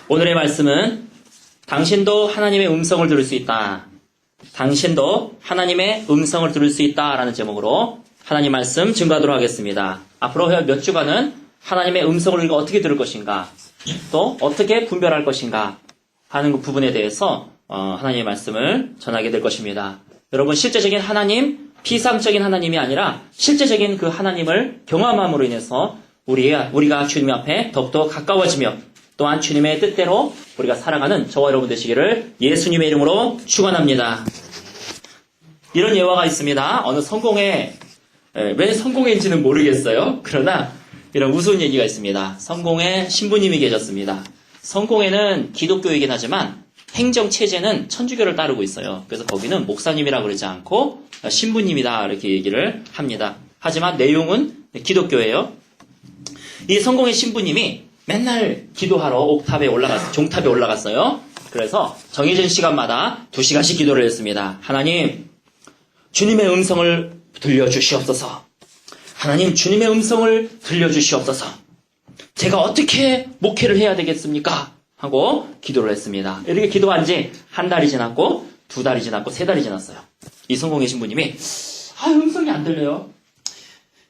오늘의 말씀은 당신도 하나님의 음성을 들을 수 있다. 당신도 하나님의 음성을 들을 수 있다라는 제목으로 하나님 말씀 증거하도록 하겠습니다. 앞으로 몇 주간은 하나님의 음성을 우리가 어떻게 들을 것인가, 또 어떻게 분별할 것인가 하는 그 부분에 대해서 하나님의 말씀을 전하게 될 것입니다. 여러분, 실제적인 하나님, 피상적인 하나님이 아니라 실제적인 그 하나님을 경험함으로 인해서 우리가 주님 앞에 더욱더 가까워지며 또한 주님의 뜻대로 우리가 살아가는 저와 여러분 되시기를 예수님의 이름으로 축원합니다. 이런 예화가 있습니다. 어느 성공회, 왜 성공회인지는 모르겠어요. 그러나 이런 우스운 얘기가 있습니다. 성공회 신부님이 계셨습니다. 성공회는 기독교이긴 하지만 행정체제는 천주교를 따르고 있어요. 그래서 거기는 목사님이라 그러지 않고 신부님이다 이렇게 얘기를 합니다. 하지만 내용은 기독교예요. 이 성공회 신부님이 맨날 기도하러 종탑에 올라갔어요. 그래서 정해진 시간마다 2시간씩 기도를 했습니다. 하나님, 주님의 음성을 들려주시옵소서. 하나님, 주님의 음성을 들려주시옵소서. 제가 어떻게 목회를 해야 되겠습니까? 하고 기도를 했습니다. 이렇게 기도한 지 1달이 지났고 2달이 지났고 3달이 지났어요. 이 성공회 신부님이 음성이 안 들려요.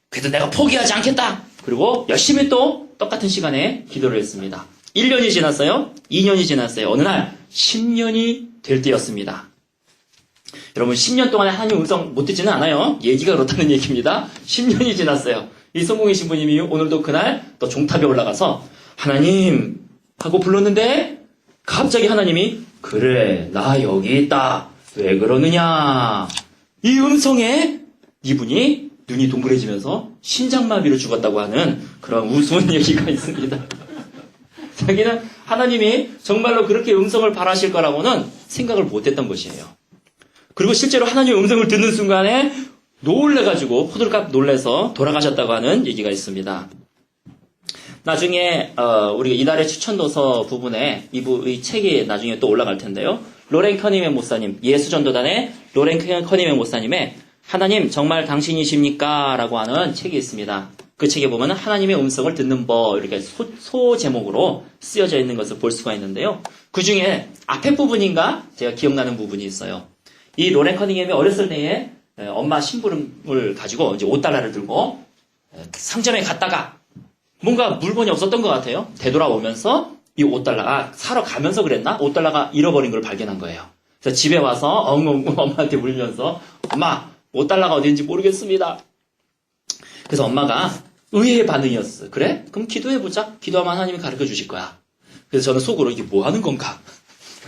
그래도 내가 포기하지 않겠다. 그리고 열심히 또 똑같은 시간에 기도를 했습니다. 1년이 지났어요. 2년이 지났어요. 어느 날 10년이 될 때였습니다. 여러분, 10년 동안에 하나님 음성 못 듣지는 않아요. 얘기가 그렇다는 얘기입니다. 10년이 지났어요. 이 성공회 신부님이 오늘도 그날 또 종탑에 올라가서 하나님 하고 불렀는데 갑자기 하나님이 그래, 나 여기 있다. 왜 그러느냐. 이 음성에 이분이 눈이 동그래지면서 신장마비로 죽었다고 하는 그런 우스운 얘기가 있습니다. 자기는 하나님이 정말로 그렇게 음성을 바라실 거라고는 생각을 못했던 것이에요. 그리고 실제로 하나님의 음성을 듣는 순간에 놀래가지고 호들갑 놀래서 돌아가셨다고 하는 얘기가 있습니다. 나중에 우리가 이달의 추천도서 부분에 이 책이 나중에 또 올라갈 텐데요. 로렌 커니맨 목사님, 예수전도단의 로렌 커니맨 목사님의 하나님 정말 당신이십니까? 라고 하는 책이 있습니다. 그 책에 보면 하나님의 음성을 듣는 법 이렇게 소제목으로 쓰여져 있는 것을 볼 수가 있는데요. 그 중에 앞에 부분인가 제가 기억나는 부분이 있어요. 이 로렌 커닝햄이 어렸을 때에 엄마 심부름을 가지고 이제 $5를 들고 상점에 갔다가 뭔가 물건이 없었던 것 같아요. 되돌아오면서 이 $5 사러 가면서 그랬나? $5가 잃어버린 걸 발견한 거예요. 그래서 집에 와서 엉엉 엄마한테 울면서 엄마, $5가 어디인지 모르겠습니다. 그래서 엄마가 의외의 반응이었어요. 그래? 그럼 기도해보자. 기도하면 하나님이 가르쳐 주실 거야. 그래서 저는 속으로 이게 뭐 하는 건가?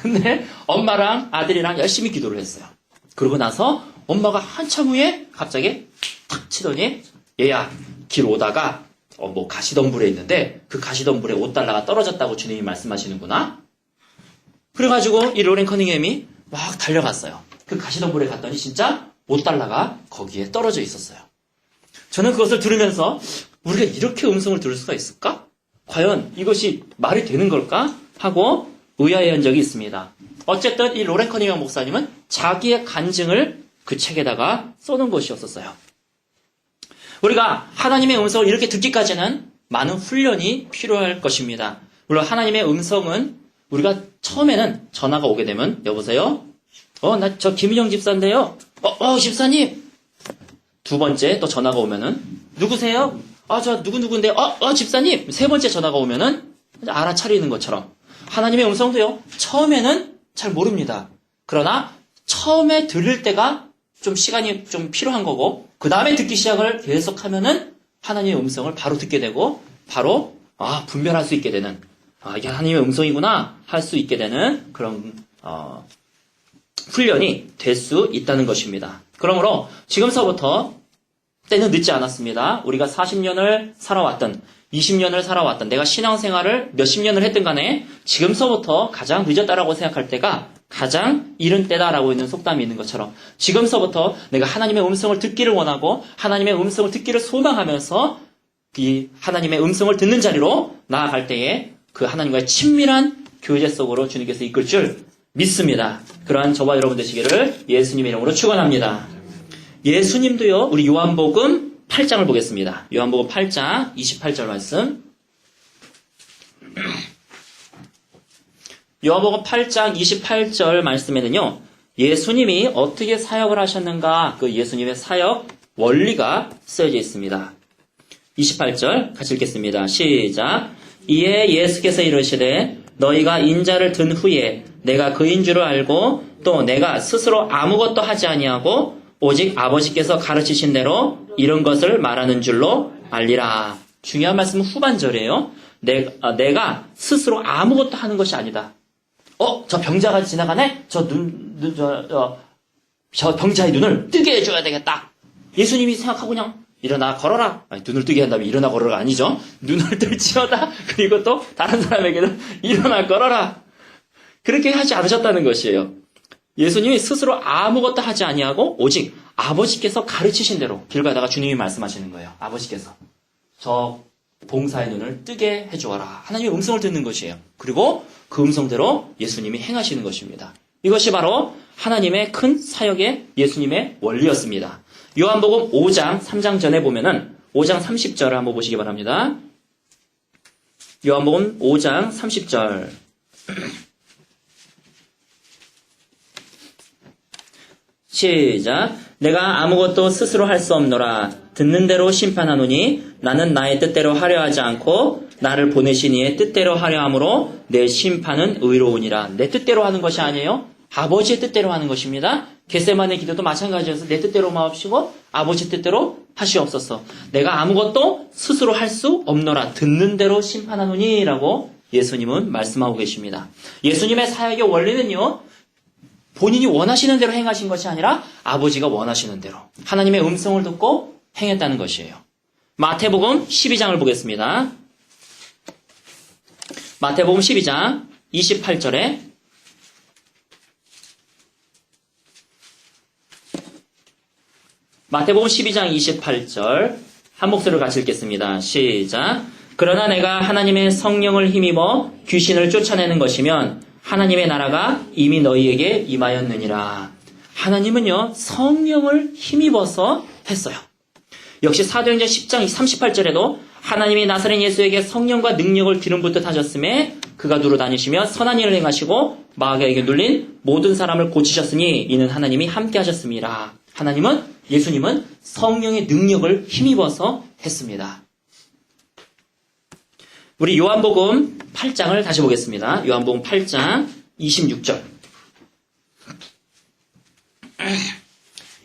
근데 엄마랑 아들이랑 열심히 기도를 했어요. 그러고 나서 엄마가 한참 후에 갑자기 탁 치더니 얘야, 길 오다가 가시덤불에 있는데 그 가시덤불에 $5가 떨어졌다고 주님이 말씀하시는구나. 그래가지고 이 로렌 커닝햄이 막 달려갔어요. 그 가시덤불에 갔더니 진짜 $5가 거기에 떨어져 있었어요. 저는 그것을 들으면서 우리가 이렇게 음성을 들을 수가 있을까? 과연 이것이 말이 되는 걸까? 하고 의아해한 적이 있습니다. 어쨌든 이 로렌 커닝햄 목사님은 자기의 간증을 그 책에다가 써놓은 것이었어요. 우리가 하나님의 음성을 이렇게 듣기까지는 많은 훈련이 필요할 것입니다. 물론 하나님의 음성은 우리가 처음에는 전화가 오게 되면 여보세요? 나 저 김인영 집사인데요. 집사님. 2번째 또 전화가 오면은 누구세요? 저 누구누구인데 집사님. 3번째 전화가 오면은 알아차리는 것처럼 하나님의 음성도요. 처음에는 잘 모릅니다. 그러나 처음에 들을 때가 좀 시간이 좀 필요한 거고 그 다음에 듣기 시작을 계속하면은 하나님의 음성을 바로 듣게 되고 바로 분별할 수 있게 되는 이게 하나님의 음성이구나 할 수 있게 되는 그런 훈련이 될 수 있다는 것입니다. 그러므로 지금서부터 때는 늦지 않았습니다. 우리가 40년을 살아왔던 20년을 살아왔던 내가 신앙생활을 몇십 년을 했든 간에 지금서부터 가장 늦었다라고 생각할 때가 가장 이른 때다라고 있는 속담이 있는 것처럼 지금서부터 내가 하나님의 음성을 듣기를 원하고 하나님의 음성을 듣기를 소망하면서 이 하나님의 음성을 듣는 자리로 나아갈 때에 그 하나님과의 친밀한 교제 속으로 주님께서 이끌 줄 믿습니다. 그러한 저와 여러분 되시기를 예수님의 이름으로 축원합니다. 예수님도요. 우리 요한복음 8장을 보겠습니다. 요한복음 8장 28절 말씀. 요한복음 8장 28절 말씀에는요. 예수님이 어떻게 사역을 하셨는가 그 예수님의 사역 원리가 쓰여져 있습니다. 28절 같이 읽겠습니다. 시작. 이에 예수께서 이르시되 너희가 인자를 든 후에 내가 그인 줄을 알고 또 내가 스스로 아무것도 하지 아니하고 오직 아버지께서 가르치신 대로 이런 것을 말하는 줄로 알리라. 중요한 말씀은 후반절이에요. 내가 스스로 아무것도 하는 것이 아니다. 저 병자가 지나가네? 저 병자의 눈을 뜨게 해줘야 되겠다. 예수님이 생각하고 그냥 일어나 걸어라. 아니, 눈을 뜨게 한 다음에 일어나 걸어라 아니죠. 눈을 뜰지어다. 그리고 또 다른 사람에게는 일어나 걸어라. 그렇게 하지 않으셨다는 것이에요. 예수님이 스스로 아무것도 하지 아니하고 오직 아버지께서 가르치신 대로 길 가다가 주님이 말씀하시는 거예요. 아버지께서 저 봉사의 눈을 뜨게 해주어라. 하나님의 음성을 듣는 것이에요. 그리고 그 음성대로 예수님이 행하시는 것입니다. 이것이 바로 하나님의 큰 사역의 예수님의 원리였습니다. 요한복음 5장 3장 전에 보면은 5장 30절을 한번 보시기 바랍니다. 요한복음 5장 30절 시작. 내가 아무것도 스스로 할 수 없노라. 듣는 대로 심판하노니 나는 나의 뜻대로 하려 하지 않고 나를 보내신 이의 뜻대로 하려 함으로 내 심판은 의로우니라. 내 뜻대로 하는 것이 아니에요. 아버지의 뜻대로 하는 것입니다. 겟세마네 기도도 마찬가지여서 내 뜻대로 마옵시고 아버지 뜻대로 하시옵소서. 내가 아무것도 스스로 할 수 없노라. 듣는 대로 심판하노니 라고 예수님은 말씀하고 계십니다. 예수님의 사역의 원리는요. 본인이 원하시는 대로 행하신 것이 아니라 아버지가 원하시는 대로 하나님의 음성을 듣고 행했다는 것이에요. 마태복음 12장을 보겠습니다. 마태복음 12장 28절에 마태복음 12장 28절 한 목소리로 같이 읽겠습니다. 시작. 그러나 내가 하나님의 성령을 힘입어 귀신을 쫓아내는 것이면 하나님의 나라가 이미 너희에게 임하였느니라. 하나님은요 성령을 힘입어서 했어요. 역시 사도행전 10장 38절에도 하나님이 나사렛 예수에게 성령과 능력을 기름 붓듯 하셨음에 그가 두루 다니시며 선한 일을 행하시고 마귀에게 눌린 모든 사람을 고치셨으니 이는 하나님이 함께 하셨습니다. 예수님은 성령의 능력을 힘입어서 했습니다. 우리 요한복음 8장을 다시 보겠습니다. 요한복음 8장 26절.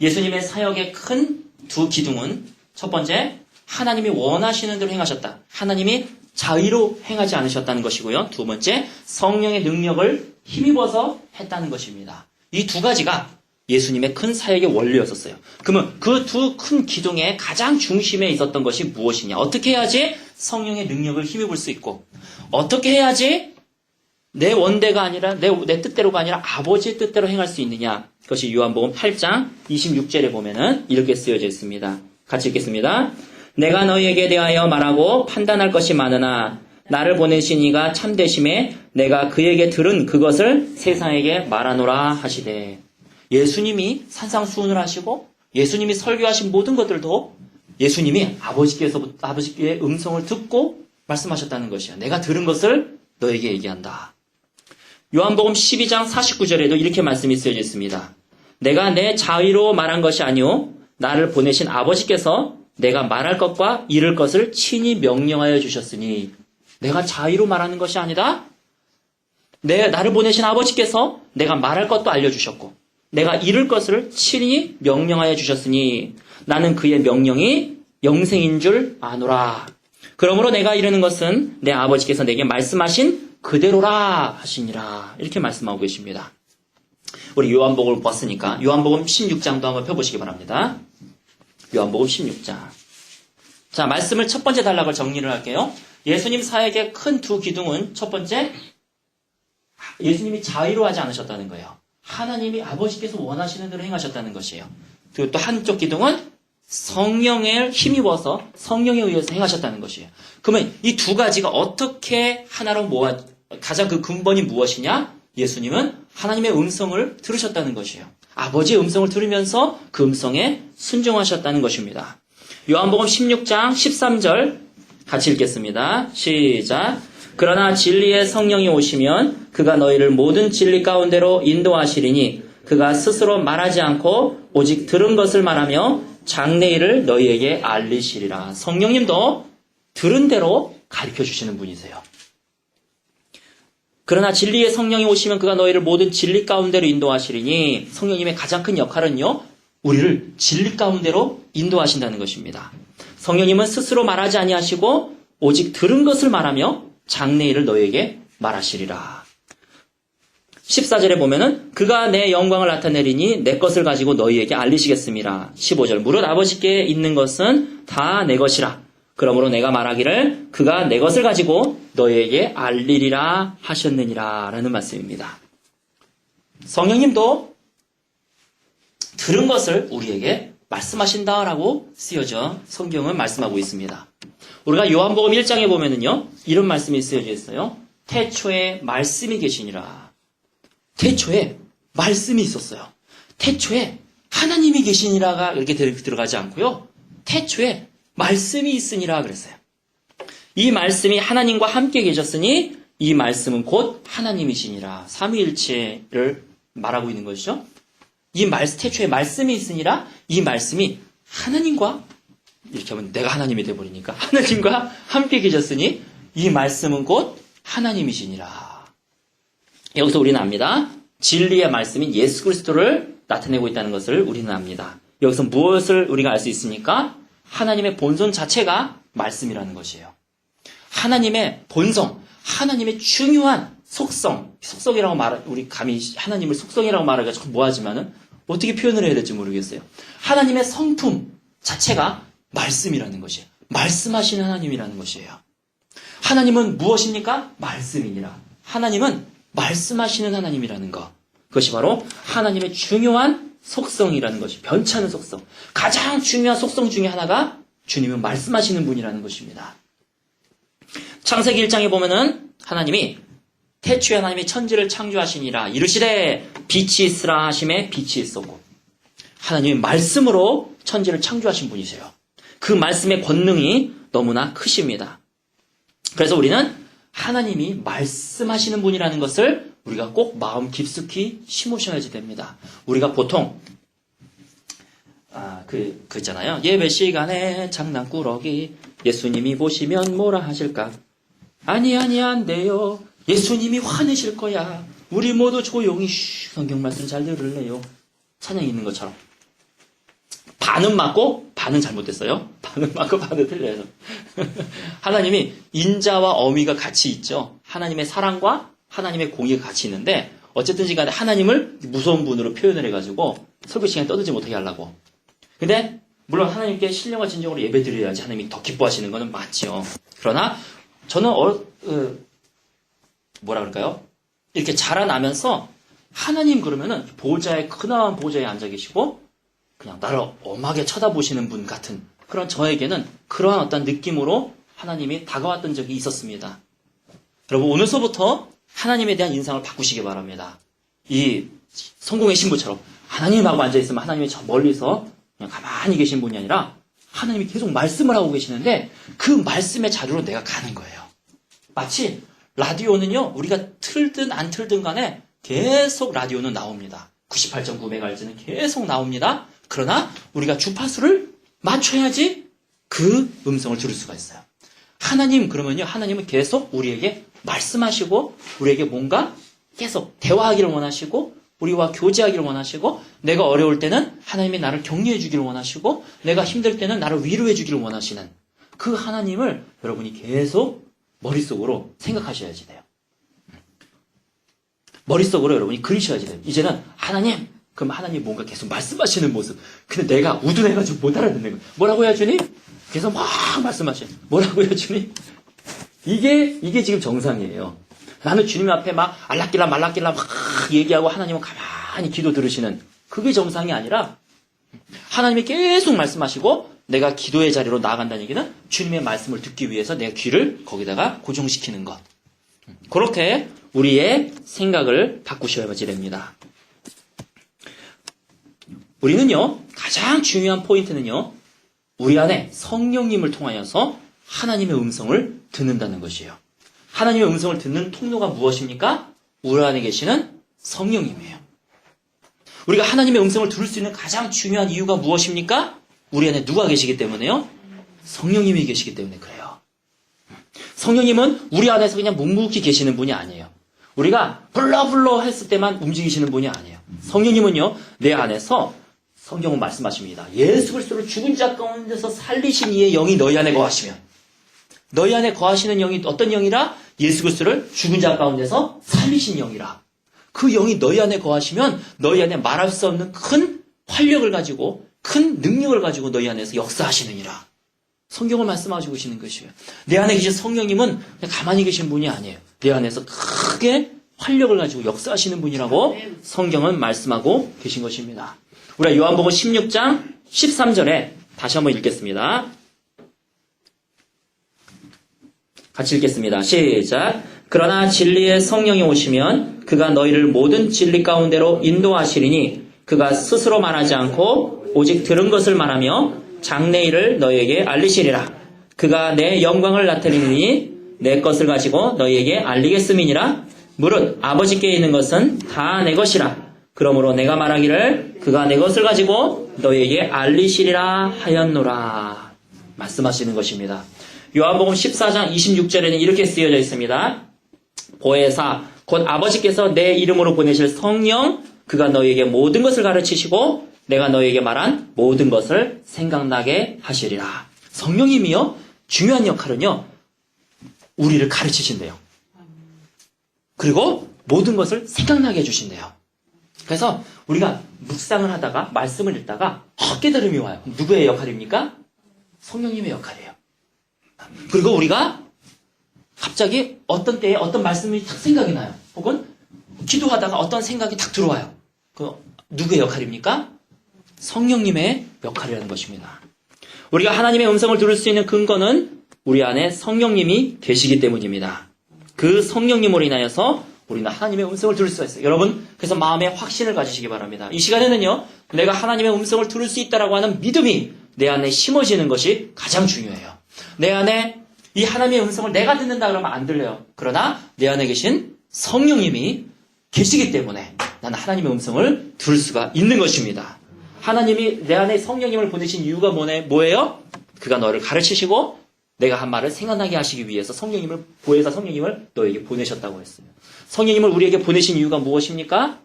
예수님의 사역의 큰 두 기둥은 첫 번째, 하나님이 원하시는 대로 행하셨다. 하나님이 자의로 행하지 않으셨다는 것이고요. 두 번째, 성령의 능력을 힘입어서 했다는 것입니다. 이 두 가지가 예수님의 큰 사역의 원리였었어요. 그러면 그 두 큰 기둥의 가장 중심에 있었던 것이 무엇이냐? 어떻게 해야지 성령의 능력을 힘입을 수 있고 어떻게 해야지 내 원대가 아니라 내 뜻대로가 아니라 아버지의 뜻대로 행할 수 있느냐? 그것이 요한복음 8장 26절에 보면은 이렇게 쓰여져 있습니다. 같이 읽겠습니다. 내가 너희에게 대하여 말하고 판단할 것이 많으나 나를 보내신 이가 참되심에 내가 그에게 들은 그것을 세상에게 말하노라 하시되. 예수님이 산상수훈을 하시고 예수님이 설교하신 모든 것들도 예수님이 아버지의 음성을 듣고 말씀하셨다는 것이야. 내가 들은 것을 너에게 얘기한다. 요한복음 12장 49절에도 이렇게 말씀이 쓰여져 있습니다. 내가 내 자의로 말한 것이 아니오 나를 보내신 아버지께서 내가 말할 것과 이를 것을 친히 명령하여 주셨으니. 내가 자의로 말하는 것이 아니다. 나를 보내신 아버지께서 내가 말할 것도 알려주셨고 내가 이룰 것을 친히 명령하여 주셨으니 나는 그의 명령이 영생인 줄 아노라. 그러므로 내가 이르는 것은 내 아버지께서 내게 말씀하신 그대로라 하시니라. 이렇게 말씀하고 계십니다. 우리 요한복음을 봤으니까 요한복음 16장도 한번 펴보시기 바랍니다. 요한복음 16장. 자, 말씀을 첫 번째 단락을 정리를 할게요. 예수님 사역의 큰 두 기둥은 첫 번째, 예수님이 자의로 하지 않으셨다는 거예요. 하나님이 아버지께서 원하시는 대로 행하셨다는 것이에요. 그리고 또 한쪽 기둥은 성령을 힘입어서 성령에 의해서 행하셨다는 것이에요. 그러면 이 두 가지가 어떻게 하나로 가장 그 근본이 무엇이냐? 예수님은 하나님의 음성을 들으셨다는 것이에요. 아버지의 음성을 들으면서 그 음성에 순종하셨다는 것입니다. 요한복음 16장 13절 같이 읽겠습니다. 시작. 그러나 진리의 성령이 오시면 그가 너희를 모든 진리 가운데로 인도하시리니 그가 스스로 말하지 않고 오직 들은 것을 말하며 장래일을 너희에게 알리시리라. 성령님도 들은 대로 가르쳐 주시는 분이세요. 그러나 진리의 성령이 오시면 그가 너희를 모든 진리 가운데로 인도하시리니 성령님의 가장 큰 역할은요, 우리를 진리 가운데로 인도하신다는 것입니다. 성령님은 스스로 말하지 아니하시고 오직 들은 것을 말하며 장래일을 너희에게 말하시리라. 14절에 보면은 그가 내 영광을 나타내리니 내 것을 가지고 너희에게 알리시겠습니다. 15절 무릇 아버지께 있는 것은 다 내 것이라. 그러므로 내가 말하기를 그가 내 것을 가지고 너희에게 알리리라 하셨느니라 라는 말씀입니다. 성령님도 들은 것을 우리에게 말씀하신다라고 쓰여져 성경은 말씀하고 있습니다. 우리가 요한복음 1장에 보면은요, 이런 말씀이 쓰여져 있어요. 태초에 말씀이 계시니라. 태초에 말씀이 있었어요. 태초에 하나님이 계시니라가 이렇게 들어가지 않고요. 태초에 말씀이 있으니라 그랬어요. 이 말씀이 하나님과 함께 계셨으니 이 말씀은 곧 하나님이시니라. 삼위일체를 말하고 있는 것이죠. 태초에 말씀이 있으니라. 이 말씀이 하나님과, 이렇게 하면 내가 하나님이 되어버리니까 하나님과 함께 계셨으니 이 말씀은 곧 하나님이시니라. 여기서 우리는 압니다. 진리의 말씀인 예수 그리스도를 나타내고 있다는 것을 우리는 압니다. 여기서 무엇을 우리가 알 수 있습니까? 하나님의 본성 자체가 말씀이라는 것이에요. 하나님의 본성, 하나님의 중요한 속성이라고 우리 감히 하나님을 속성이라고 말하기가 좀 뭐하지만은 어떻게 표현을 해야 될지 모르겠어요. 하나님의 성품 자체가 말씀이라는 것이에요. 말씀하시는 하나님이라는 것이에요. 하나님은 무엇입니까? 말씀이니라. 하나님은 말씀하시는 하나님이라는 것. 그것이 바로 하나님의 중요한 속성이라는 것이, 변치 않은 속성. 가장 중요한 속성 중에 하나가 주님은 말씀하시는 분이라는 것입니다. 창세기 1장에 보면은 하나님이 태초에 하나님이 천지를 창조하시니라 이르시되 빛이 있으라 하심에 빛이 있었고, 하나님이 말씀으로 천지를 창조하신 분이세요. 그 말씀의 권능이 너무나 크십니다. 그래서 우리는 하나님이 말씀하시는 분이라는 것을 우리가 꼭 마음 깊숙이 심으셔야지 됩니다. 우리가 보통 그 있잖아요. 예배 시간에 장난꾸러기 예수님이 보시면 뭐라 하실까? 아니 안 돼요. 예수님이 화내실 거야. 우리 모두 조용히 성경 말씀 잘 들을래요. 찬양이 있는 것처럼. 반은 맞고 반은 잘못됐어요. 반은 맞고 반은 틀려요. 하나님이 인자와 어미가 같이 있죠. 하나님의 사랑과 하나님의 공의가 같이 있는데 어쨌든지 간에 하나님을 무서운 분으로 표현을 해가지고 설교 시간에 떠들지 못하게 하려고. 근데 물론 하나님께 신령과 진정으로 예배드려야지 하나님이 더 기뻐하시는 것은 맞지요. 그러나 저는 뭐라 그럴까요? 이렇게 자라나면서 하나님 그러면은 보좌에, 크나운 보좌에 앉아 계시고 그냥 나를 엄하게 쳐다보시는 분 같은 그런 저에게는 그러한 어떤 느낌으로 하나님이 다가왔던 적이 있었습니다. 여러분, 오늘서부터 하나님에 대한 인상을 바꾸시기 바랍니다. 이 성공의 신부처럼 하나님하고 앉아있으면 하나님이 저 멀리서 그냥 가만히 계신 분이 아니라 하나님이 계속 말씀을 하고 계시는데 그 말씀의 자료로 내가 가는 거예요. 마치 라디오는요, 우리가 틀든 안 틀든 간에 계속 라디오는 나옵니다. 98.9MHz는 계속 나옵니다. 그러나 우리가 주파수를 맞춰야지 그 음성을 들을 수가 있어요. 하나님 그러면요, 하나님은 계속 우리에게 말씀하시고 우리에게 뭔가 계속 대화하기를 원하시고 우리와 교제하기를 원하시고 내가 어려울 때는 하나님이 나를 격려해 주기를 원하시고 내가 힘들 때는 나를 위로해 주기를 원하시는 그 하나님을 여러분이 계속 머릿속으로 생각하셔야지 돼요. 머릿속으로 여러분이 그리셔야지 돼요. 이제는 하나님, 그럼 하나님 뭔가 계속 말씀하시는 모습. 근데 내가 우둔해가지고 못 알아듣는 거예요. 뭐라고 해야 주님? 계속 막 말씀하셔요. 뭐라고 해야 주님? 이게 지금 정상이에요. 나는 주님 앞에 막 알락길라 말락길라 막 얘기하고 하나님은 가만히 기도 들으시는 그게 정상이 아니라 하나님이 계속 말씀하시고 내가 기도의 자리로 나아간다는 얘기는 주님의 말씀을 듣기 위해서 내 귀를 거기다가 고정시키는 것. 그렇게 우리의 생각을 바꾸셔야지 됩니다. 우리는요, 가장 중요한 포인트는요, 우리 안에 성령님을 통하여서 하나님의 음성을 듣는다는 것이에요. 하나님의 음성을 듣는 통로가 무엇입니까? 우리 안에 계시는 성령님이에요. 우리가 하나님의 음성을 들을 수 있는 가장 중요한 이유가 무엇입니까? 우리 안에 누가 계시기 때문에요? 성령님이 계시기 때문에 그래요. 성령님은 우리 안에서 그냥 묵묵히 계시는 분이 아니에요. 우리가 불러 했을 때만 움직이시는 분이 아니에요. 성령님은요, 내 안에서 성경은 말씀하십니다. 예수 그리스도를 죽은 자 가운데서 살리신 이의 영이 너희 안에 거하시면, 너희 안에 거하시는 영이 어떤 영이라? 예수 그리스도를 죽은 자 가운데서 살리신 영이라. 그 영이 너희 안에 거하시면 너희 안에 말할 수 없는 큰 활력을 가지고 큰 능력을 가지고 너희 안에서 역사하시느니라. 성경을 말씀하시고 계시는 것이에요. 내 안에 계신 성령님은 그냥 가만히 계신 분이 아니에요. 내 안에서 크게 활력을 가지고 역사하시는 분이라고 성경은 말씀하고 계신 것입니다. 우리가 요한복음 16장 13절에 다시 한번 읽겠습니다. 같이 읽겠습니다. 시작. 그러나 진리의 성령이 오시면 그가 너희를 모든 진리 가운데로 인도하시리니 그가 스스로 말하지 않고 오직 들은 것을 말하며 장래 일을 너희에게 알리시리라. 그가 내 영광을 나타내니 내 것을 가지고 너희에게 알리겠음이니라. 무릇 아버지께 있는 것은 다 내 것이라. 그러므로 내가 말하기를 그가 내 것을 가지고 너희에게 알리시리라 하였노라. 말씀하시는 것입니다. 요한복음 14장 26절에는 이렇게 쓰여져 있습니다. 보혜사 곧 아버지께서 내 이름으로 보내실 성령 그가 너희에게 모든 것을 가르치시고 내가 너희에게 말한 모든 것을 생각나게 하시리라. 성령님이요 중요한 역할은요 우리를 가르치신대요. 그리고 모든 것을 생각나게 해주신대요. 그래서 우리가 묵상을 하다가 말씀을 읽다가 깨달음이 와요. 누구의 역할입니까? 성령님의 역할이에요. 그리고 우리가 갑자기 어떤 때에 어떤 말씀이 딱 생각이 나요. 혹은 기도하다가 어떤 생각이 딱 들어와요. 그 누구의 역할입니까? 성령님의 역할이라는 것입니다. 우리가 하나님의 음성을 들을 수 있는 근거는 우리 안에 성령님이 계시기 때문입니다. 그 성령님으로 인하여서 우리는 하나님의 음성을 들을 수가 있어요. 여러분, 그래서 마음에 확신을 가지시기 바랍니다. 이 시간에는요, 내가 하나님의 음성을 들을 수 있다라고 하는 믿음이 내 안에 심어지는 것이 가장 중요해요. 내 안에 이 하나님의 음성을 내가 듣는다 그러면 안 들려요. 그러나 내 안에 계신 성령님이 계시기 때문에 나는 하나님의 음성을 들을 수가 있는 것입니다. 하나님이 내 안에 성령님을 보내신 이유가 뭐예요? 그가 너를 가르치시고 내가 한 말을 생각나게 하시기 위해서 보혜사 성령님을 너에게 보내셨다고 했어요. 성령님을 우리에게 보내신 이유가 무엇입니까?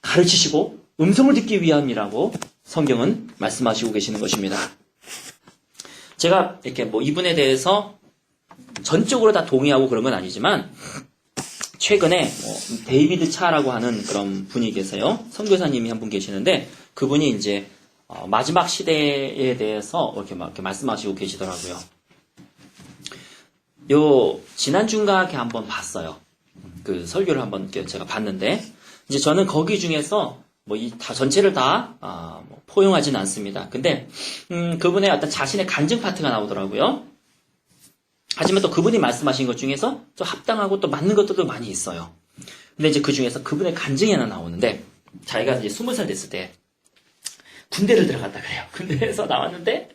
가르치시고 음성을 듣기 위함이라고 성경은 말씀하시고 계시는 것입니다. 제가 이렇게 이분에 대해서 전적으로 다 동의하고 그런 건 아니지만 최근에 데이비드 차라고 하는 그런 분이 계세요. 선교사님이 한 분 계시는데 그분이 이제 마지막 시대에 대해서 이렇게 말씀하시고 계시더라고요. 지난주인가 한번 봤어요. 그 설교를 한번 제가 봤는데 이제 저는 거기 중에서 다 전체를 다 포용하지는 않습니다. 근데 그분의 어떤 자신의 간증 파트가 나오더라고요. 하지만 또 그분이 말씀하신 것 중에서 또 합당하고 또 맞는 것들도 많이 있어요. 근데 이제 그 중에서 그분의 간증이 하나 나오는데 자기가 이제 20살 됐을 때 군대를 들어갔다 그래요. 군대에서 나왔는데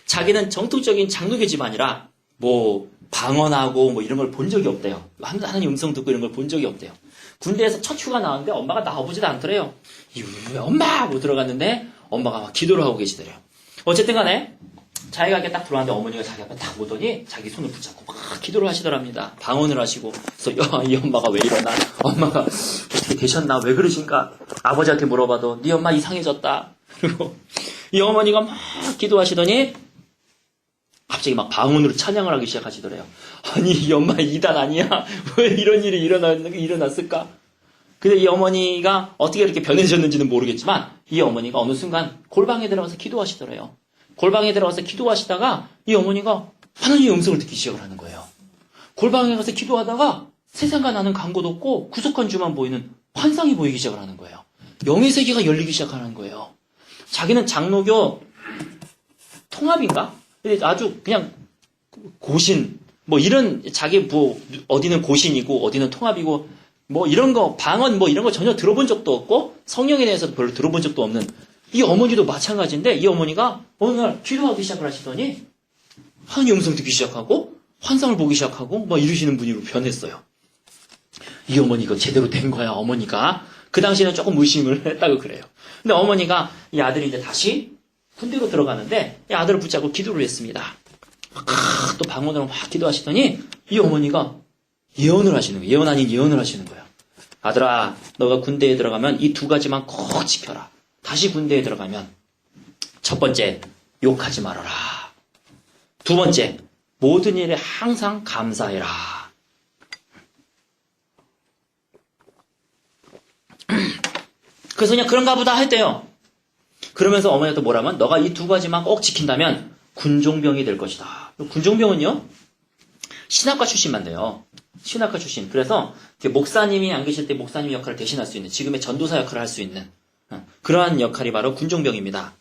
자기는 정통적인 장로교 집안이라 방언하고 이런 걸 본 적이 없대요. 하나님 음성 듣고 이런 걸 본 적이 없대요. 군대에서 첫 휴가 나왔는데 엄마가 나와보지도 않더래요. 왜 엄마! 하고 들어갔는데 엄마가 막 기도를 하고 계시더래요. 어쨌든 간에 자기가 이렇게 딱 들어왔는데 어머니가 자기 앞에 딱 오더니 자기 손을 붙잡고 막 기도를 하시더랍니다. 방언을 하시고. 그래서 이 엄마가 왜 이러나? 엄마가 어떻게 되셨나? 왜 그러신가? 아버지한테 물어봐도 네 엄마 이상해졌다. 그리고 이 어머니가 막 기도하시더니 갑자기 막 방언으로 찬양을 하기 시작하시더래요. 아니 이 엄마 이단 아니야? 왜 이런 일이 일어났을까? 근데 이 어머니가 어떻게 이렇게 변해졌는지는 모르겠지만 이 어머니가 어느 순간 골방에 들어가서 기도하시더래요. 골방에 들어가서 기도하시다가 이 어머니가 하나님의 음성을 듣기 시작을 하는 거예요. 골방에 가서 기도하다가 세상과 나는 간 곳 없고 구석한 주만 보이는 환상이 보이기 시작을 하는 거예요. 영의 세계가 열리기 시작하는 거예요. 자기는 장로교 통합인가? 아주 그냥 고신 이런 자기 어디는 고신이고 어디는 통합이고 이런 거 방언 이런 거 전혀 들어본 적도 없고 성령에 대해서도 별로 들어본 적도 없는 이 어머니도 마찬가지인데 이 어머니가 어느 날 기도하기 시작을 하시더니 하나님 음성 듣기 시작하고 환상을 보기 시작하고 막 이러시는 분으로 변했어요. 이 어머니가 제대로 된 거야, 어머니가. 그 당시에는 조금 의심을 했다고 그래요. 근데 어머니가 이 아들이 이제 다시 군대로 들어가는데 이 아들을 붙잡고 기도를 했습니다. 또 방언으로 막 기도하시더니 이 어머니가 예언을 하시는 거예요. 예언 아닌 예언을 하시는 거예요. 아들아, 너가 군대에 들어가면 이 두 가지만 꼭 지켜라. 다시 군대에 들어가면 첫 번째, 욕하지 말아라. 두 번째, 모든 일에 항상 감사해라. 그래서 그냥 그런가 보다 했대요. 그러면서 어머니가 또 뭐라면 너가 이 두 가지만 꼭 지킨다면 군종병이 될 것이다. 군종병은요, 신학과 출신만 돼요. 신학과 출신. 그래서 목사님이 안 계실 때 목사님 역할을 대신할 수 있는, 지금의 전도사 역할을 할 수 있는 그러한 역할이 바로 군종병입니다.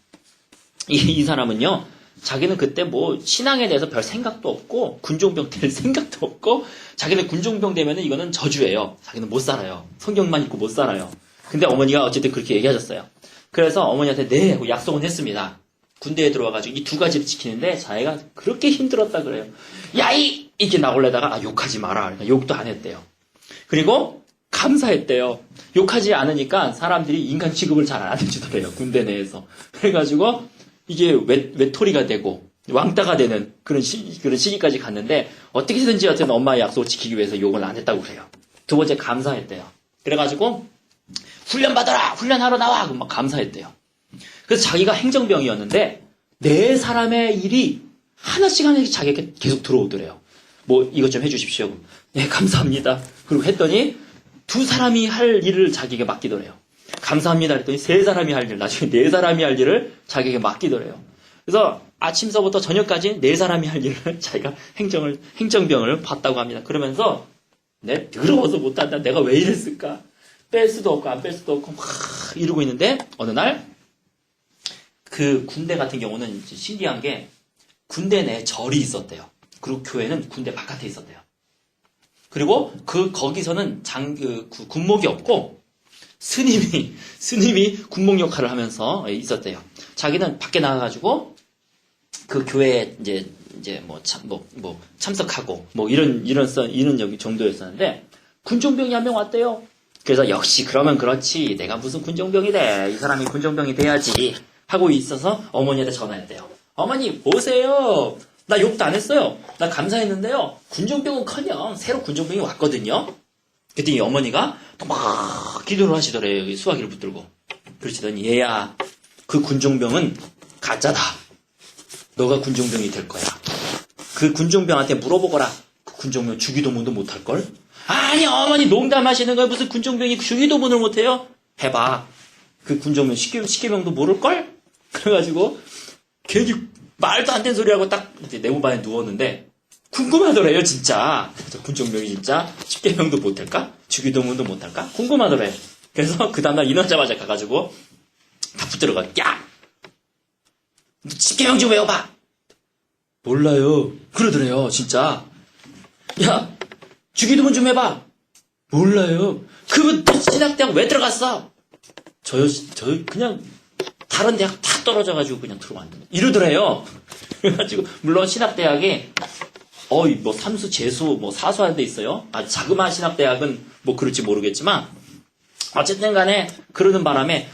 이 사람은요, 자기는 그때 뭐 신앙에 대해서 별 생각도 없고 군종병 될 생각도 없고, 자기는 군종병 되면은 이거는 저주예요. 자기는 못 살아요. 성경만 읽고 못 살아요. 근데 어머니가 어쨌든 그렇게 얘기하셨어요. 그래서 어머니한테 네 하고 약속은 했습니다. 군대에 들어와가지고 이 두 가지를 지키는데 자기가 그렇게 힘들었다 그래요. 야이! 이렇게 나올래다가 욕하지 마라. 그러니까 욕도 안 했대요. 그리고 감사했대요. 욕하지 않으니까 사람들이 인간 취급을 잘 안 해주더래요. 군대 내에서. 그래가지고 이게 외톨이가 되고 왕따가 되는 그런 시기까지 갔는데, 어떻게든지 어쨌든 엄마의 약속을 지키기 위해서 욕을 안 했다고 그래요. 두 번째, 감사했대요. 그래가지고 훈련 받아라! 훈련하러 나와! 하고 막 감사했대요. 그래서 자기가 행정병이었는데 네 사람의 일이 하나씩 자기에게 계속 들어오더래요. 뭐 이것 좀 해주십시오. 네, 감사합니다. 그리고 했더니 두 사람이 할 일을 자기에게 맡기더래요. 감사합니다 했더니 세 사람이 할 일, 나중에 네 사람이 할 일을 자기에게 맡기더래요. 그래서 아침서부터 저녁까지 네 사람이 할 일을 자기가 행정병을 봤다고 합니다. 그러면서 내 더러워서 못한다. 내가 왜 이랬을까? 뺄 수도 없고 안 뺄 수도 없고 막 이러고 있는데, 어느 날 그 군대 같은 경우는 신기한 게 군대 내에 절이 있었대요. 그리고 교회는 군대 바깥에 있었대요. 그리고 거기서는 군목이 없고 스님이 군목 역할을 하면서 있었대요. 자기는 밖에 나가가지고 그 교회에 이제 참석하고 뭐 이런 정도였었는데, 군종병이 한 명 왔대요. 그래서 역시 그러면 그렇지, 내가 무슨 군종병이 돼, 이 사람이 군종병이 돼야지 하고 있어서 어머니한테 전화했대요. 어머니 보세요, 나 욕도 안 했어요. 나 감사했는데요, 군종병은커녕 새로 군종병이 왔거든요. 그랬더니 어머니가 막 기도를 하시더래요. 수화기를 붙들고. 그러시더니 얘야, 그 군종병은 가짜다. 너가 군종병이 될 거야. 그 군종병한테 물어보거라. 그 군종병 주기도문도 못할걸? 아니 어머니 농담하시는 거예요. 무슨 군종병이 주기도문을 못해요? 해봐. 그 군종병 십계명도 모를걸? 그래가지고 괜히 말도 안 되는 소리하고 딱 내무반에 누웠는데 궁금하더래요. 진짜 군종병이 진짜 십계명도 못할까? 주기도문도 못할까? 궁금하더래. 그래서 그 다음날 일어나자마자 가가지고 다 붙들어가. 야! 십계명 좀 외워봐. 몰라요. 그러더래요. 진짜. 야, 주기도문 좀 해봐. 몰라요. 그 신학대학 왜 들어갔어? 저요 그냥 다른 대학 다 떨어져가지고 그냥 들어왔는데 이러더래요. 그래가지고 물론 신학대학에 뭐 삼수, 재수, 뭐 사수 하는 데 있어요. 자그마한 신학대학은 뭐 그럴지 모르겠지만 어쨌든 간에 그러는 바람에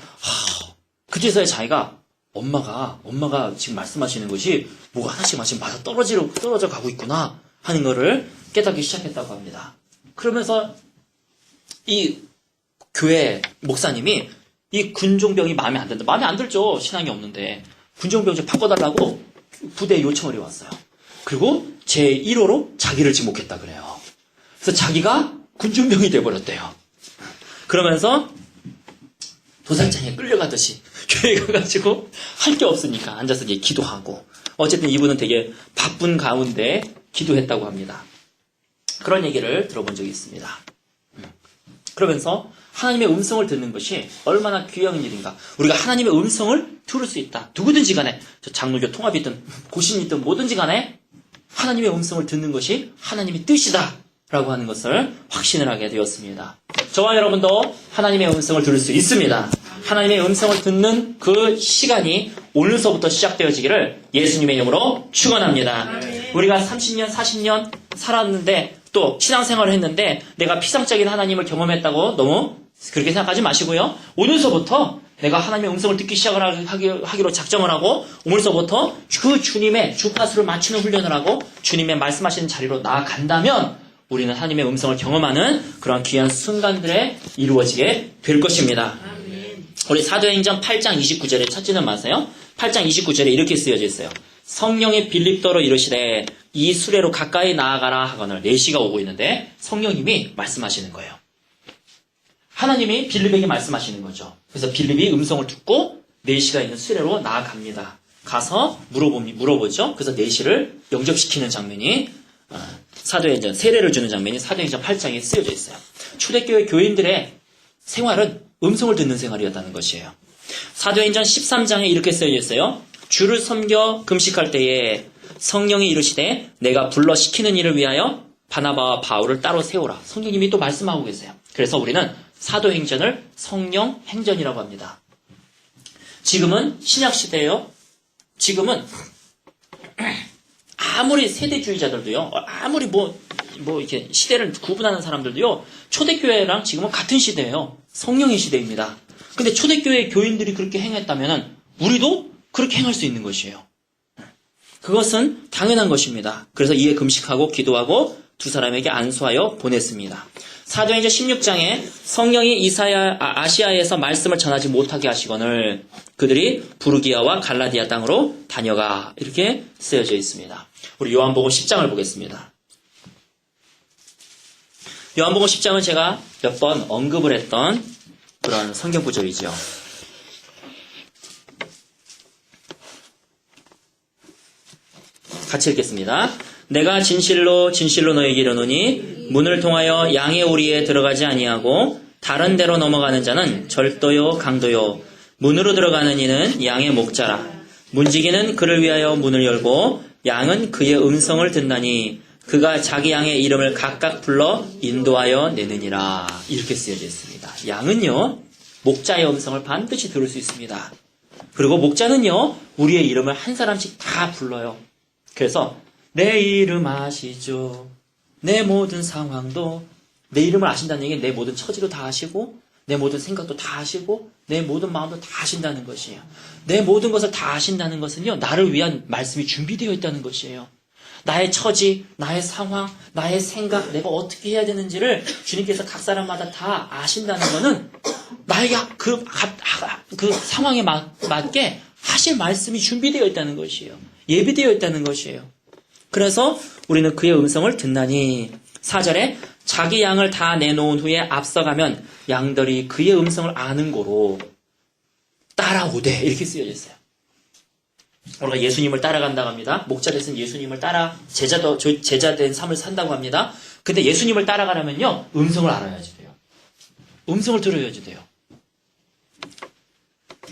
그제서야 자기가 엄마가 지금 말씀하시는 것이 뭐가 하나씩 맞아 떨어져 가고 있구나 하는 거를 깨닫기 시작했다고 합니다. 그러면서 이 교회 목사님이 이 군종병이 마음에 안 든다. 마음에 안 들죠. 신앙이 없는데. 군종병 좀 바꿔달라고 부대에 요청을 해왔어요. 그리고 제1호로 자기를 지목했다 그래요. 그래서 자기가 군종병이 돼버렸대요. 그러면서 도살장에 끌려가듯이 교회 가가지고 할 게 없으니까 앉아서 이제 기도하고, 어쨌든 이분은 되게 바쁜 가운데 기도했다고 합니다. 그런 얘기를 들어본 적이 있습니다. 그러면서 하나님의 음성을 듣는 것이 얼마나 귀한 일인가. 우리가 하나님의 음성을 들을 수 있다. 누구든지 간에, 장로교 통합이든 고신이든 뭐든지 간에 하나님의 음성을 듣는 것이 하나님의 뜻이다 라고 하는 것을 확신을 하게 되었습니다. 저와 여러분도 하나님의 음성을 들을 수 있습니다. 하나님의 음성을 듣는 그 시간이 오늘서부터 시작되어지기를 예수님의 이름으로 축원합니다. 우리가 30년, 40년 살았는데 또 신앙생활을 했는데 내가 피상적인 하나님을 경험했다고 너무 그렇게 생각하지 마시고요. 오늘서부터 내가 하나님의 음성을 듣기 시작을 하기로 작정을 하고 오늘서부터 그 주님의 주파수를 맞추는 훈련을 하고 주님의 말씀하시는 자리로 나아간다면 우리는 하나님의 음성을 경험하는 그런 귀한 순간들에 이루어지게 될 것입니다. 우리 사도행전 8장 29절에 찾지는 마세요. 8장 29절에 이렇게 쓰여져 있어요. 성령이 빌립도로 이르시되 이 수레로 가까이 나아가라 하거늘. 4시가 오고 있는데 성령님이 말씀하시는 거예요. 하나님이 빌립에게 말씀하시는 거죠. 그래서 빌립이 음성을 듣고 4시가 있는 수레로 나아갑니다. 가서 물어보죠. 그래서 4시를 영접시키는 장면이 사도행전, 세례를 주는 장면이 사도행전 8장에 쓰여져 있어요. 초대교회 교인들의 생활은 음성을 듣는 생활이었다는 것이에요. 사도행전 13장에 이렇게 쓰여져 있어요. 주를 섬겨 금식할 때에 성령이 이르시되 내가 불러 시키는 일을 위하여 바나바와 바울을 따로 세우라. 성령님이 또 말씀하고 계세요. 그래서 우리는 사도행전을 성령 행전이라고 합니다. 지금은 신약시대예요. 지금은 아무리 세대주의자들도요, 아무리 이렇게 시대를 구분하는 사람들도요, 초대교회랑 지금은 같은 시대예요. 성령의 시대입니다. 근데 초대교회 교인들이 그렇게 행했다면 우리도 그렇게 행할 수 있는 것이에요. 그것은 당연한 것입니다. 그래서 이에 금식하고 기도하고 두 사람에게 안수하여 보냈습니다. 사도행전 16장에 성령이 아시아에서 말씀을 전하지 못하게 하시거늘 그들이 부르기아와 갈라디아 땅으로 다녀가 이렇게 쓰여져 있습니다. 우리 요한복음 10장을 보겠습니다. 요한복음 10장은 제가 몇 번 언급을 했던 그런 성경 구절이죠. 같이 읽겠습니다. 내가 진실로 진실로 너에게 이르노니 문을 통하여 양의 오리에 들어가지 아니하고 다른 데로 넘어가는 자는 절도요 강도요 문으로 들어가는 이는 양의 목자라. 문지기는 그를 위하여 문을 열고 양은 그의 음성을 듣나니 그가 자기 양의 이름을 각각 불러 인도하여 내느니라. 이렇게 쓰여져 있습니다. 양은요 목자의 음성을 반드시 들을 수 있습니다. 그리고 목자는요 우리의 이름을 한 사람씩 다 불러요. 그래서 내 이름 아시죠? 내 모든 상황도 내 이름을 아신다는 얘기는 내 모든 처지도 다 아시고 내 모든 생각도 다 아시고 내 모든 마음도 다 아신다는 것이에요. 내 모든 것을 다 아신다는 것은요 나를 위한 말씀이 준비되어 있다는 것이에요. 나의 처지, 나의 상황, 나의 생각, 내가 어떻게 해야 되는지를 주님께서 각 사람마다 다 아신다는 것은 나에게 그 상황에 맞게 하실 말씀이 준비되어 있다는 것이에요. 예비되어 있다는 것이에요. 그래서 우리는 그의 음성을 듣나니 4절에 자기 양을 다 내놓은 후에 앞서가면 양들이 그의 음성을 아는 고로 따라오되 이렇게 쓰여져 있어요. 우리가 예수님을 따라간다고 합니다. 목자 됐으면 예수님을 따라 제자된 삶을 산다고 합니다. 근데 예수님을 따라가려면요 음성을 알아야지 돼요. 음성을 들어야지 돼요.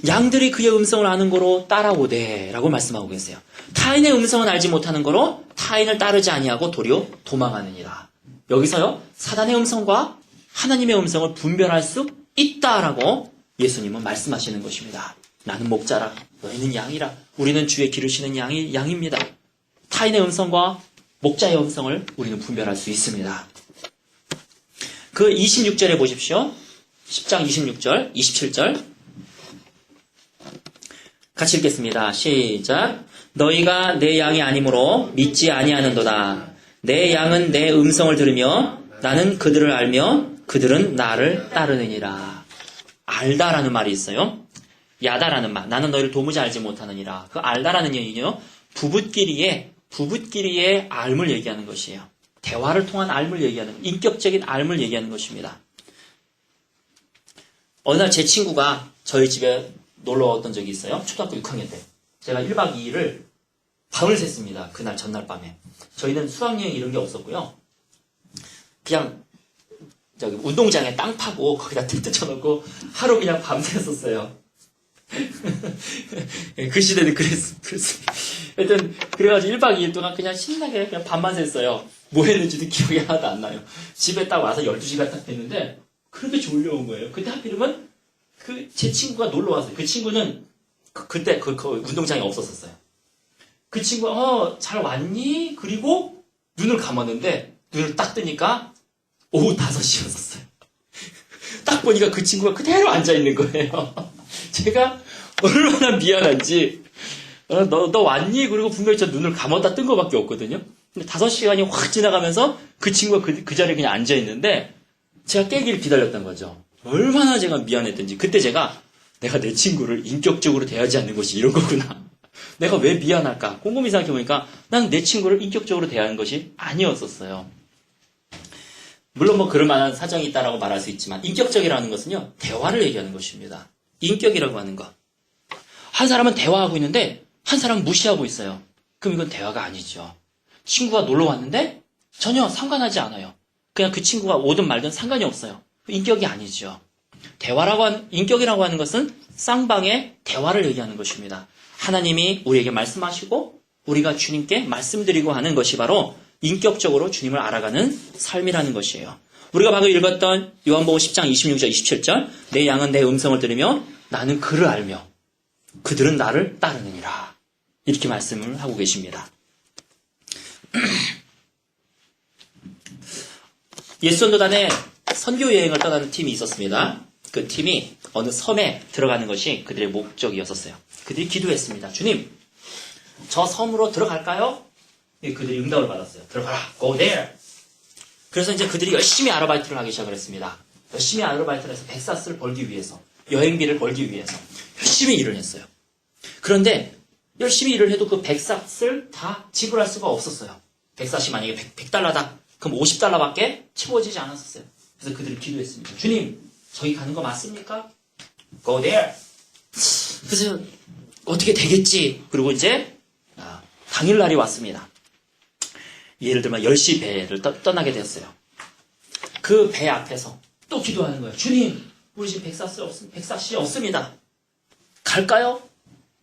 양들이 그의 음성을 아는 거로 따라오되 라고 말씀하고 계세요. 타인의 음성은 알지 못하는 거로 타인을 따르지 아니하고 도리어 도망하느니라. 여기서요 사단의 음성과 하나님의 음성을 분별할 수 있다라고 예수님은 말씀하시는 것입니다. 나는 목자라 너희는 양이라. 우리는 주의 기르시는 양입니다. 타인의 음성과 목자의 음성을 우리는 분별할 수 있습니다. 그 26절에 보십시오. 10장 26절, 27절 같이 읽겠습니다. 시작. 너희가 내 양이 아니므로 믿지 아니하는도다. 내 양은 내 음성을 들으며 나는 그들을 알며 그들은 나를 따르느니라. 알다라는 말이 있어요. 야다라는 말. 나는 너희를 도무지 알지 못하느니라. 그 알다라는 얘기는요. 부부끼리의 알물 얘기하는 것이에요. 대화를 통한 알물 얘기하는, 인격적인 알물 얘기하는 것입니다. 어느 날 제 친구가 저희 집에 놀러 왔던 적이 있어요. 초등학교 6학년 때. 제가 1박 2일을 밤을 샜습니다. 그날 전날 밤에. 저희는 수학여행 이런 게 없었고요. 그냥 운동장에 땅 파고 거기다 텐트 쳐놓고 하루 그냥 밤새웠어요. 그 시대는 그랬습니다. 하여튼 그래가지고 1박 2일 동안 그냥 신나게 그냥 밤만 샜어요. 뭐 했는지도 기억이 하나도 안 나요. 집에 딱 와서 12시간 딱 됐는데 그렇게 졸려온 거예요. 그때 하필이면 제 친구가 놀러 왔어요. 그 친구는 그때 그 운동장에 없었어요. 그 친구가 잘 왔니? 그리고 눈을 감았는데 눈을 딱 뜨니까 오후 5시였었어요. 딱 보니까 그 친구가 그대로 앉아있는 거예요. 제가 얼마나 미안한지 너 왔니? 그리고 분명히 저 눈을 감았다 뜬 거밖에 없거든요. 근데 5시간이 확 지나가면서 그 친구가 그 자리에 그냥 앉아있는데 제가 깨기를 기다렸던 거죠. 얼마나 제가 미안했던지. 그때 내가 내 친구를 인격적으로 대하지 않는 것이 이런 거구나. 내가 왜 미안할까? 곰곰이 생각해보니까 난 내 친구를 인격적으로 대하는 것이 아니었었어요. 물론 뭐 그럴 만한 사정이 있다라고 말할 수 있지만 인격적이라는 것은요. 대화를 얘기하는 것입니다. 인격이라고 하는 것. 한 사람은 대화하고 있는데 한 사람은 무시하고 있어요. 그럼 이건 대화가 아니죠. 친구가 놀러 왔는데 전혀 상관하지 않아요. 그냥 그 친구가 오든 말든 상관이 없어요. 인격이 아니죠. 인격이라고 하는 것은 쌍방의 대화를 얘기하는 것입니다. 하나님이 우리에게 말씀하시고 우리가 주님께 말씀드리고 하는 것이 바로 인격적으로 주님을 알아가는 삶이라는 것이에요. 우리가 방금 읽었던 요한복음 10장 26절 27절 내 양은 내 음성을 들으며 나는 그를 알며 그들은 나를 따르느니라. 이렇게 말씀을 하고 계십니다. 예수전도단에 선교 여행을 떠나는 팀이 있었습니다. 그 팀이 어느 섬에 들어가는 것이 그들의 목적이었었어요. 그들이 기도했습니다. 주님, 저 섬으로 들어갈까요? 그들이 응답을 받았어요. 들어가라. Go there. 그래서 이제 그들이 열심히 아르바이트를 하기 시작을 했습니다. 열심히 아르바이트를 해서 백사스를 벌기 위해서, 여행비를 벌기 위해서 열심히 일을 했어요. 그런데 열심히 일을 해도 그 백사스를 다 지불할 수가 없었어요. 백사시 만약에 100달러다. 그럼 50달러밖에 채워지지 않았었어요. 그래서 그들이 기도했습니다. 주님, 저기 가는 거 맞습니까? Go there. 그래서 어떻게 되겠지. 그리고 이제 당일날이 왔습니다. 예를 들면 10시 배를 떠나게 되었어요. 그 배 앞에서 또 기도하는 거예요. 주님, 우리 집 백사시 없습니다. 갈까요?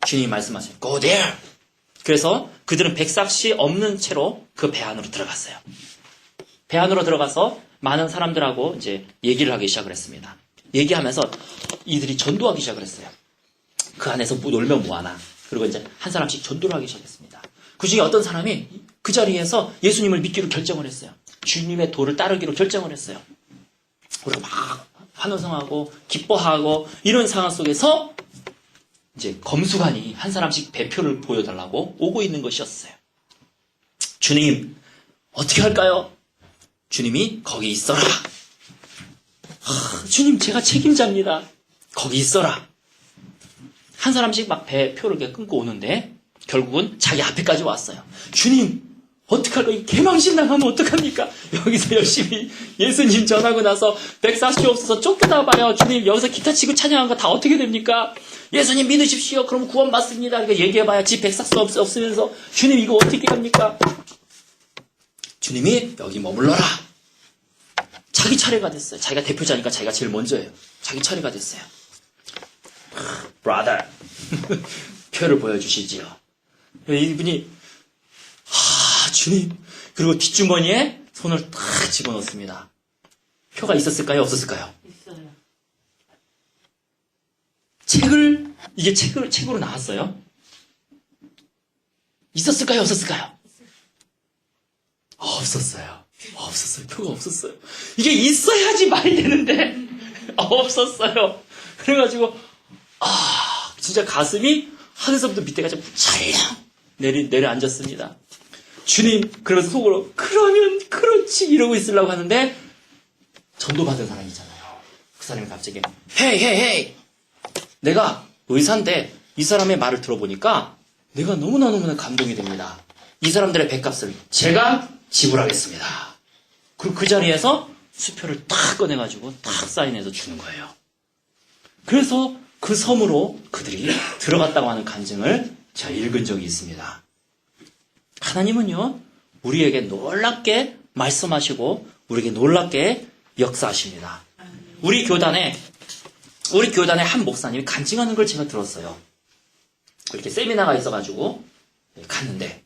주님이 말씀하세요. Go there. 그래서 그들은 백삭시 없는 채로 그 배 안으로 들어갔어요. 배 안으로 들어가서 많은 사람들하고 이제 얘기를 하기 시작을 했습니다. 얘기하면서 이들이 전도하기 시작을 했어요. 그 안에서 놀면 뭐하나. 그리고 이제 한 사람씩 전도를 하기 시작했습니다. 그 중에 어떤 사람이 그 자리에서 예수님을 믿기로 결정을 했어요. 주님의 도를 따르기로 결정을 했어요. 우리가 막 환호성하고 기뻐하고 이런 상황 속에서 이제 검수관이 한 사람씩 배표를 보여달라고 오고 있는 것이었어요. 주님, 어떻게 할까요? 주님이 거기 있어라. 주님, 제가 책임자입니다. 거기 있어라. 한 사람씩 막 배표를 이렇게 끊고 오는데 결국은 자기 앞에까지 왔어요. 주님, 어떡할까요? 개망신 당하면 어떡합니까? 여기서 열심히 예수님 전하고 나서 백사시 없어서 쫓겨나봐요. 주님, 여기서 기타 치고 찬양한 거 다 어떻게 됩니까? 예수님 믿으십시오. 그럼 구원 받습니다. 이렇게 얘기해봐야 지 백사시 없으면서 주님 이거 어떻게 합니까? 주님이 여기 머물러라. 자기 차례가 됐어요. 자기가 대표자니까 자기가 제일 먼저예요. 자기 차례가 됐어요. brother. 표를 보여주시지요. 이분이 주님. 그리고 뒷주머니에 손을 탁 집어넣습니다. 표가 있었을까요? 없었을까요? 있어요. 이게 책으로 나왔어요? 있었을까요? 없었을까요? 없었어요. 표가 없었어요. 이게 있어야지 말이 되는데, 없었어요. 그래가지고, 진짜 가슴이 하늘서부터 밑에까지 찰랑 내려앉았습니다. 주님, 그러면서 속으로, 그러면 그렇지, 이러고 있으려고 하는데, 전도받은 사람이잖아요. 그 사람이 갑자기, 헤이! 내가 의사인데, 이 사람의 말을 들어보니까, 내가 너무나 감동이 됩니다. 이 사람들의 배값을 제가 지불하겠습니다. 그리고 그 자리에서 수표를 딱 꺼내가지고 딱 사인해서 주는 거예요. 그래서 그 섬으로 그들이 들어갔다고 하는 간증을 제가 읽은 적이 있습니다. 하나님은요, 우리에게 놀랍게 말씀하시고 우리에게 놀랍게 역사하십니다. 우리 교단에 한 목사님이 간증하는 걸 제가 들었어요. 이렇게 세미나가 있어가지고 갔는데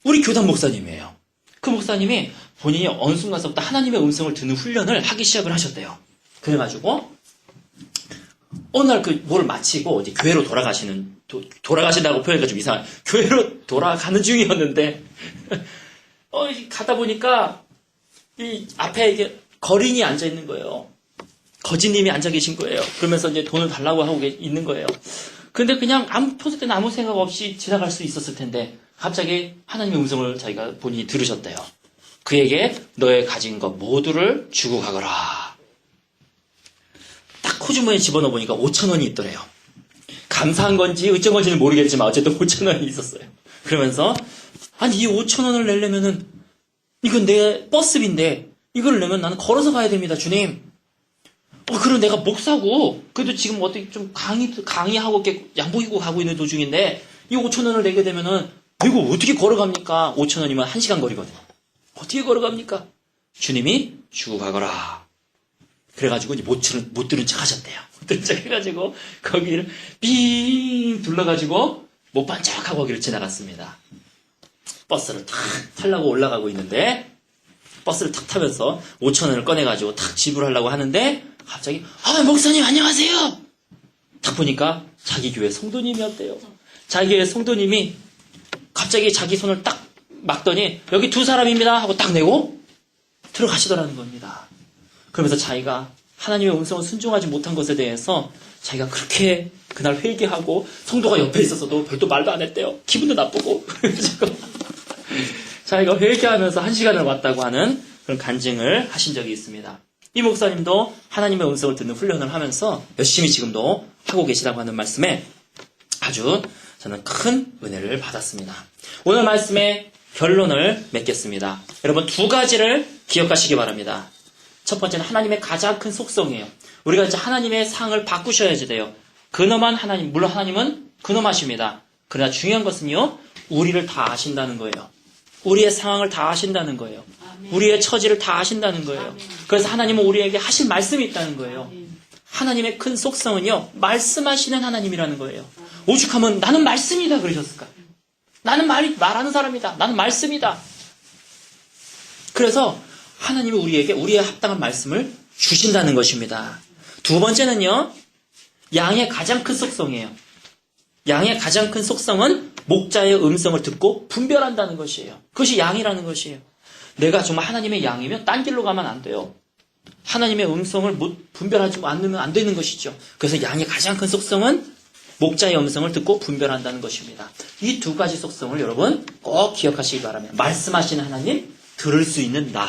우리 교단 목사님이에요. 그 목사님이 본인이 어느 순간서부터 하나님의 음성을 듣는 훈련을 하기 시작을 하셨대요. 그래가지고 어느 날 뭘 마치고 이제 교회로 돌아가신다고 표현하기가 좀 이상한, 교회로 돌아가는 중이었는데, 가다 보니까, 이 앞에 이게 거린이 앉아 있는 거예요. 거지님이 앉아 계신 거예요. 그러면서 이제 돈을 달라고 하고 있는 거예요. 근데 그냥 평소 때는 아무 생각 없이 지나갈 수 있었을 텐데, 갑자기 하나님의 음성을 자기가 본인이 들으셨대요. 그에게 너의 가진 것 모두를 주고 가거라. 딱 코주머니에 집어넣어 보니까 5,000원이 있더래요. 감사한 건지 어쩐 건지는 모르겠지만 어쨌든 5,000원이 있었어요. 그러면서 아니 이 5,000원을 내려면은 이건 내 버스비인데 이걸 내면 나는 걸어서 가야 됩니다, 주님. 그럼 내가 목사고 그래도 지금 어떻게 좀 강의하고 이렇게 양복 입고 가고 있는 도중인데 이 5,000원을 내게 되면은 이거 어떻게 걸어갑니까? 5,000원이면 1시간 거리거든요. 어떻게 걸어갑니까? 주님이 주고 가거라. 그래가지고 이제 못 들은 척 하셨대요. 못 들은 척 해가지고 거기를 삥 둘러가지고 못 반짝하고 거기를 지나갔습니다. 버스를 탁 타려고 올라가고 있는데 버스를 탁 타면서 5,000원을 꺼내가지고 탁 지불하려고 하는데 갑자기 목사님 안녕하세요. 딱 보니까 자기 교회 성도님이었대요. 자기 교회 성도님이 갑자기 자기 손을 딱 막더니 여기 두 사람입니다 하고 딱 내고 들어가시더라는 겁니다. 그러면서 자기가 하나님의 음성을 순종하지 못한 것에 대해서 자기가 그렇게 그날 회개하고 성도가 옆에 있었어도 별도 말도 안 했대요. 기분도 나쁘고 자기가 회개하면서 1시간을 왔다고 하는 그런 간증을 하신 적이 있습니다. 이 목사님도 하나님의 음성을 듣는 훈련을 하면서 열심히 지금도 하고 계시다고 하는 말씀에 아주 저는 큰 은혜를 받았습니다. 오늘 말씀의 결론을 맺겠습니다. 여러분 두 가지를 기억하시기 바랍니다. 첫 번째는 하나님의 가장 큰 속성이에요. 우리가 이제 하나님의 상을 바꾸셔야지 돼요. 근엄한 하나님, 물론 하나님은 근엄하십니다. 그러나 중요한 것은요, 우리를 다 아신다는 거예요. 우리의 상황을 다 아신다는 거예요. 우리의 처지를 다 아신다는 거예요. 그래서 하나님은 우리에게 하실 말씀이 있다는 거예요. 하나님의 큰 속성은요, 말씀하시는 하나님이라는 거예요. 오죽하면 나는 말씀이다 그러셨을까? 나는 말하는 사람이다. 나는 말씀이다. 그래서 하나님이 우리에게 우리의 합당한 말씀을 주신다는 것입니다. 두 번째는요, 양의 가장 큰 속성이에요. 양의 가장 큰 속성은 목자의 음성을 듣고 분별한다는 것이에요. 그것이 양이라는 것이에요. 내가 정말 하나님의 양이면 딴 길로 가면 안 돼요. 하나님의 음성을 분별하지 않으면 안 되는 것이죠. 그래서 양의 가장 큰 속성은 목자의 음성을 듣고 분별한다는 것입니다. 이 두 가지 속성을 여러분 꼭 기억하시기 바랍니다. 말씀하시는 하나님, 들을 수 있는 나.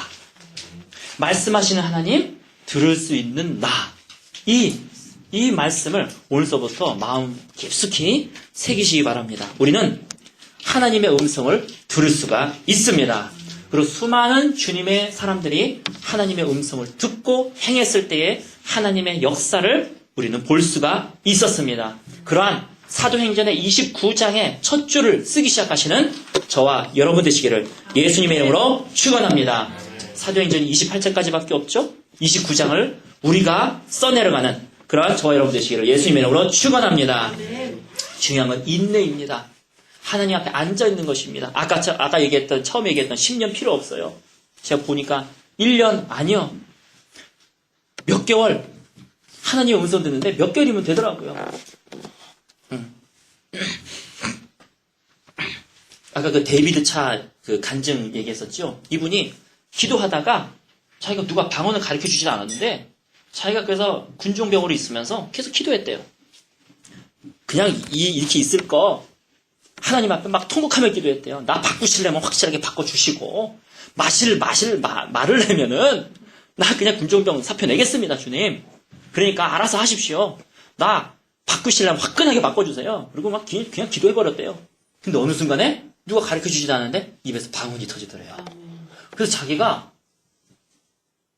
말씀하시는 하나님, 들을 수 있는 나. 이 말씀을 오늘서부터 마음 깊숙이 새기시기 바랍니다. 우리는 하나님의 음성을 들을 수가 있습니다. 그리고 수많은 주님의 사람들이 하나님의 음성을 듣고 행했을 때에 하나님의 역사를 우리는 볼 수가 있었습니다. 그러한 사도행전의 29장의 첫 줄을 쓰기 시작하시는 저와 여러분 되시기를 예수님의 이름으로 축원합니다. 사도행전이 28장까지밖에 없죠? 29장을 우리가 써내려가는 그러한 저와 여러분 되시기를 예수님의 이름으로 축원합니다. 중요한 건 인내입니다. 하나님 앞에 앉아있는 것입니다. 아까 처음에 얘기했던 10년 필요 없어요. 제가 보니까 1년 아니요. 몇 개월 하나님의 음성 듣는데 몇 개월이면 되더라고요. 아까 그 데이비드 차 그 간증 얘기했었죠. 이분이 기도하다가 자기가 누가 방언을 가르쳐 주진 않았는데 자기가 그래서 군종병으로 있으면서 계속 기도했대요. 그냥 이렇게 있을 거 하나님 앞에 막 통곡하며 기도했대요. 나 바꾸시려면 확실하게 바꿔주시고 말을 내면은 나 그냥 군종병 사표 내겠습니다, 주님. 그러니까 알아서 하십시오. 나 바꾸시려면 화끈하게 바꿔주세요. 그리고 막 그냥 기도해버렸대요. 근데 어느 순간에 누가 가르쳐주지도 않았는데 입에서 방언이 터지더래요. 그래서 자기가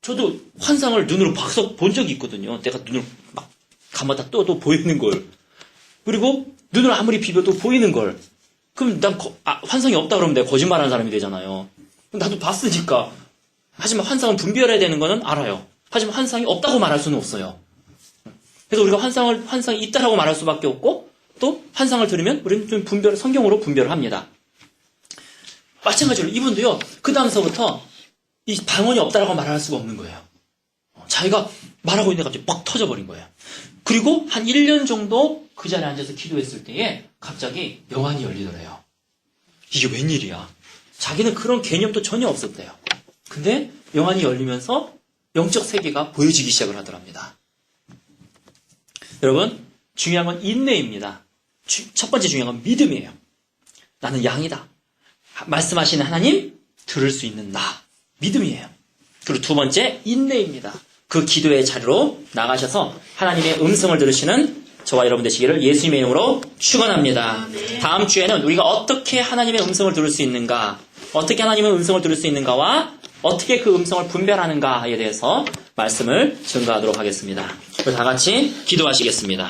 저도 환상을 눈으로 본 적이 있거든요. 내가 눈을 막 감았다 떠도 보이는 걸. 그리고 눈을 아무리 비벼도 보이는 걸. 그럼 난 환상이 없다 그러면 내가 거짓말하는 사람이 되잖아요. 나도 봤으니까. 하지만 환상은 분별해야 되는 거는 알아요. 하지만 환상이 없다고 말할 수는 없어요. 그래서 우리가 환상이 있다라고 말할 수밖에 없고 또 환상을 들으면 우리는 좀 성경으로 분별을 합니다. 마찬가지로 이분도요. 그 다음서부터 이 방언이 없다라고 말할 수가 없는 거예요. 자기가 말하고 있는데 갑자기 막 터져버린 거예요. 그리고 한 1년 정도 그 자리에 앉아서 기도했을 때에 갑자기 영안이 열리더래요. 이게 웬일이야. 자기는 그런 개념도 전혀 없었대요. 근데 영안이 열리면서 영적 세계가 보여지기 시작을 하더랍니다. 여러분, 중요한 건 인내입니다. 첫 번째 중요한 건 믿음이에요. 나는 양이다. 말씀하시는 하나님, 들을 수 있는 나. 믿음이에요. 그리고 두 번째, 인내입니다. 그 기도의 자리로 나가셔서 하나님의 음성을 들으시는 저와 여러분 되시기를 예수님의 이름으로 축원합니다. 다음 주에는 우리가 어떻게 하나님의 음성을 들을 수 있는가, 어떻게 하나님의 음성을 들을 수 있는가와 어떻게 그 음성을 분별하는가에 대해서 말씀을 증거하도록 하겠습니다. 다 같이 기도하시겠습니다.